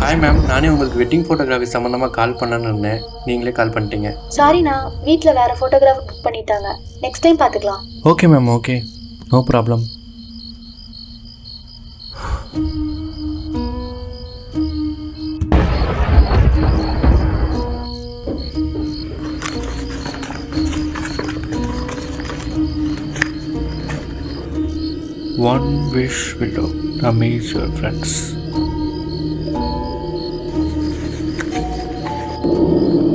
Hi ma'am, நானே உங்களுக்கு wedding photography சம்மந்தமாக கால் பண்ணேன்னு இருந்தேன். நீங்களே கால் பண்ணிட்டீங்க. சாரிண்ணா, வீட்டில் வேறு ஃபோட்டோகிராஃபர் புக் பண்ணிட்டாங்க. நெக்ஸ்ட் டைம் பார்த்துக்கலாம். Okay ma'am, okay, no problem. One wish will amaze your friends.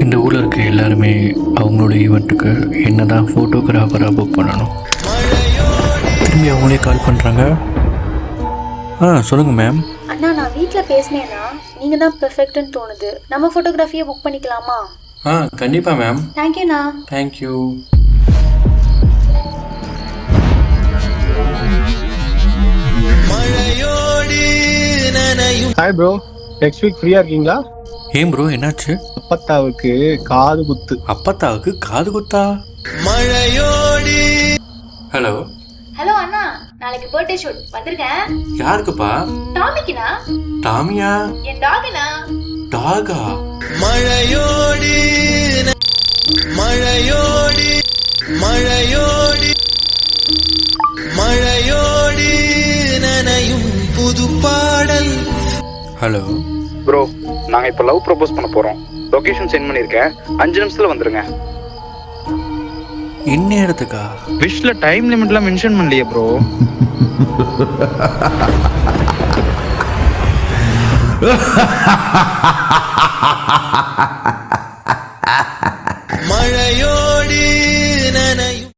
இந்த ஊரில் இருக்க எல்லாருமே அவங்களோட ஈவெண்ட்டுக்கு என்ன தான் ஃபோட்டோகிராஃபராக புக் பண்ணணும். திரும்பி அவங்களே கால் பண்ணுறாங்க. சொல்லுங்கள் மேம். அண்ணா, நான் வீட்டில் பேசினேன்னா நீங்கள் தான் பெர்ஃபெக்ட்னு தோணுது. நம்ம ஃபோட்டோகிராஃபியை புக் பண்ணிக்கலாமா? கண்டிப்பாக மேம். தேங்க்யூண்ணா. Thank you. Hi bro, next week ஃப்ரீயா இருக்கீங்களா? ஏன் ப்ரோ, என்னாச்சு? அப்பத்தாவுக்கு காது குத்து. அப்பத்தாவுக்கு காது குத்தா? மழையோடி. ஹலோ ஹலோ அண்ணா, நாளைக்கு பர்த்டே ஷூட் வந்திருக்கேன். யாருக்குப்பா? டாமிக்குண்ணா. டாமியா? என் டாகுண்ணா. டாகா? மழையோடி மழையோடி மழையோடி மழையோடி நனையும் புது பாடல். ஹலோ ப்ரோ, நாங்கள் இப்போ லவ் ப்ரப்போஸ் பண்ண போகிறோம். லொக்கேஷன் சென்ட் பண்ணியிருக்கேன், 5 நிமிஷத்தில் வந்துடுங்க. இந்நேரத்துக்கா? விஷில் டைம் லிமிட்லாம் மென்ஷன் பண்ணலையே ப்ரோ.